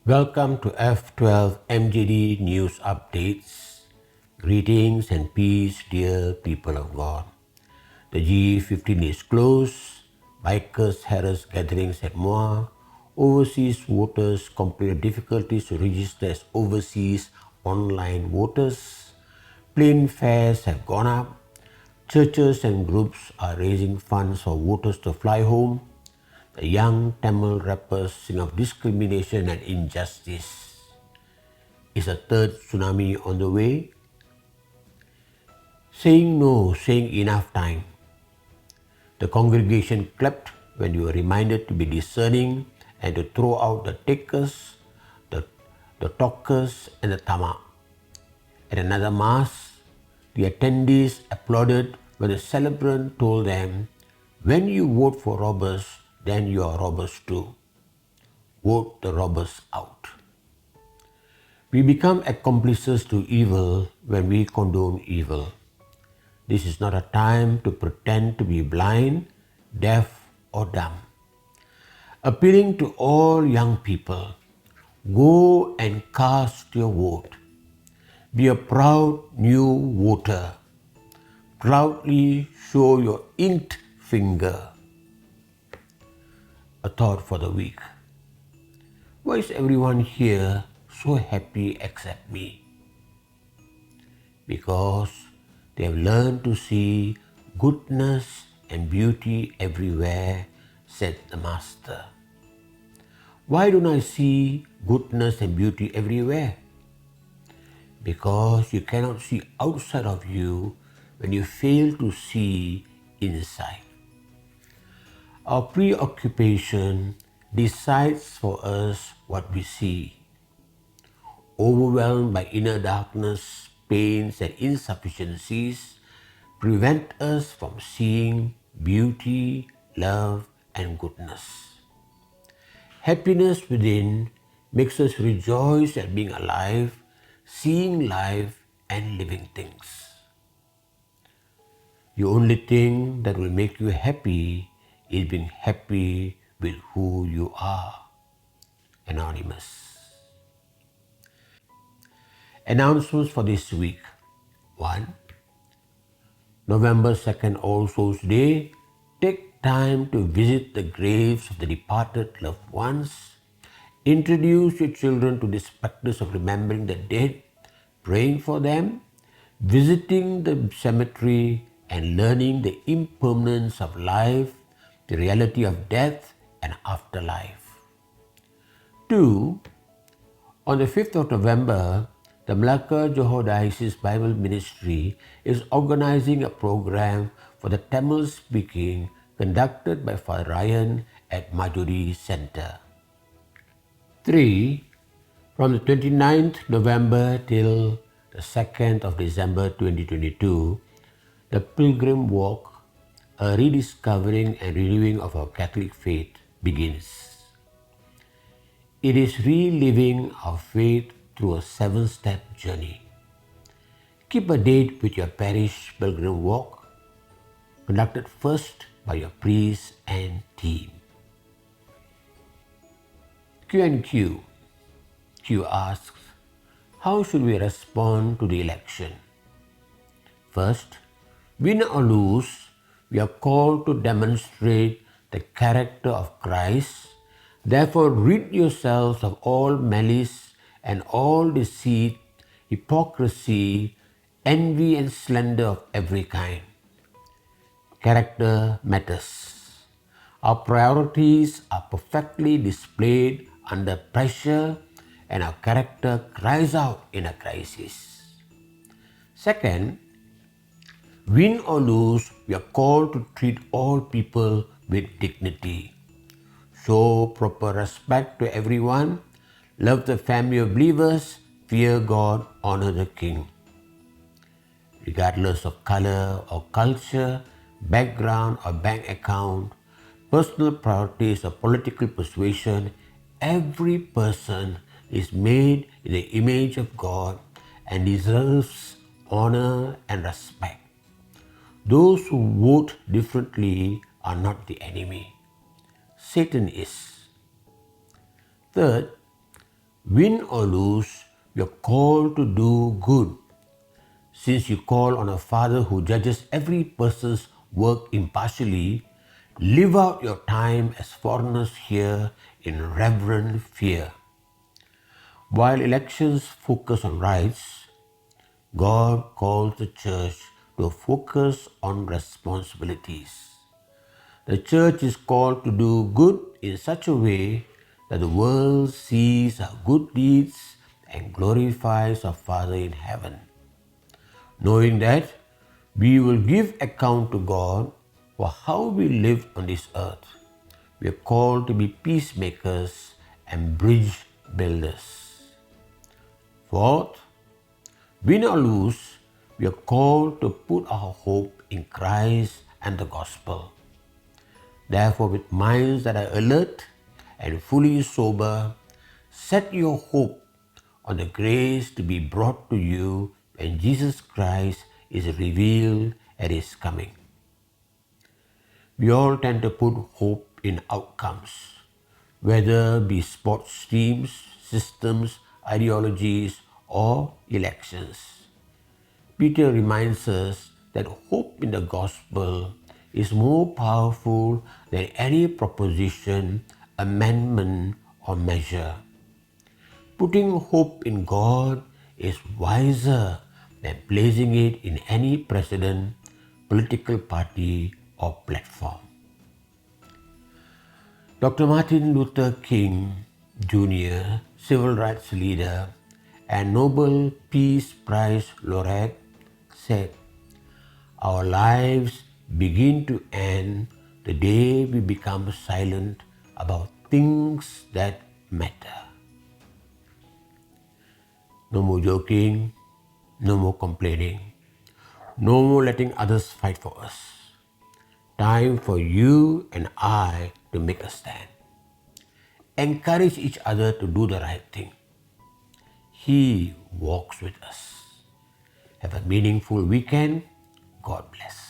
Welcome to F12 MJD News Updates. Greetings and peace, dear people of God. The G15 is closed. Bikers harass gatherings at Moa. Overseas voters complain difficulties to register as overseas online voters. Plane fares have gone up. Churches and groups are raising funds for voters to fly home. The young Tamil rappers sing of discrimination and injustice. Is a third tsunami on the way? Saying no, saying enough time. The congregation clapped when you were reminded to be discerning and to throw out the takers, the talkers, and the tamak. At another mass, the attendees applauded when the celebrant told them, "When you vote for robbers, then you are robbers too. Vote the robbers out." We become accomplices to evil when we condone evil. This is not a time to pretend to be blind, deaf, or dumb. Appealing to all young people, go and cast your vote. Be a proud new voter. Proudly show your inked finger. A thought for the week. Why is everyone here so happy except me? Because they have learned to see goodness and beauty everywhere, said the Master. Why don't I see goodness and beauty everywhere? Because you cannot see outside of you when you fail to see inside. Our preoccupation decides for us what we see. Overwhelmed by inner darkness, pains, and insufficiencies, prevent us from seeing beauty, love, and goodness. Happiness within makes us rejoice at being alive, seeing life, and living things. The only thing that will make you happy is being happy with who you are. Anonymous. Announcements for this week. 1. November 2nd, All Souls Day. Take time to visit the graves of the departed loved ones. Introduce your children to this practice of remembering the dead, praying for them, visiting the cemetery, and learning the impermanence of life, the reality of death and afterlife. 2. On the 5th of November, the Malacca Johore Diocese Bible Ministry is organizing a program for the Tamil speaking conducted by Father Ryan at MAJODI Centre. 3. From the 29th November till the 2nd of December 2022, the Pilgrim Walk, a rediscovering and renewing of our Catholic faith, begins. It is reliving our faith through a 7-step journey. Keep a date with your parish Pilgrim Walk, conducted first by your priest and team. Q&Q. Q asks, how should we respond to the election? First, win or lose, we are called to demonstrate the character of Christ. Therefore, rid yourselves of all malice and all deceit, hypocrisy, envy and slander of every kind. Character matters. Our priorities are perfectly displayed under pressure and our character cries out in a crisis. Second, win or lose, we are called to treat all people with dignity. Show proper respect to everyone, love the family of believers, fear God, honor the King. Regardless of color or culture, background or bank account, personal priorities or political persuasion, every person is made in the image of God and deserves honor and respect. Those who vote differently are not the enemy. Satan is. Third, Win or lose, we are called to do good. Since you call on a Father who judges every person's work impartially, live out your time as foreigners here in reverent fear. While elections focus on rights, God calls the church to focus on responsibilities. The church is called to do good in such a way that the world sees our good deeds and glorifies our Father in heaven. Knowing that we will give account to God for how we live on this earth, we are called to be peacemakers and bridge builders. Fourth, win or lose, we are called to put our hope in Christ and the gospel. Therefore, with minds that are alert and fully sober, set your hope on the grace to be brought to you when Jesus Christ is revealed at His coming. We all tend to put hope in outcomes, whether be sports teams, systems, ideologies, or elections. Peter reminds us that hope in the gospel is more powerful than any proposition, amendment, or measure. Putting hope in God is wiser than placing it in any president, political party, or platform. Dr. Martin Luther King Jr., civil rights leader and Nobel Peace Prize laureate, said, "Our lives begin to end the day we become silent about things that matter." No more joking, no more complaining, no more letting others fight for us. Time for you and I to make a stand. Encourage each other to do the right thing. He walks with us. Have a meaningful weekend. God bless.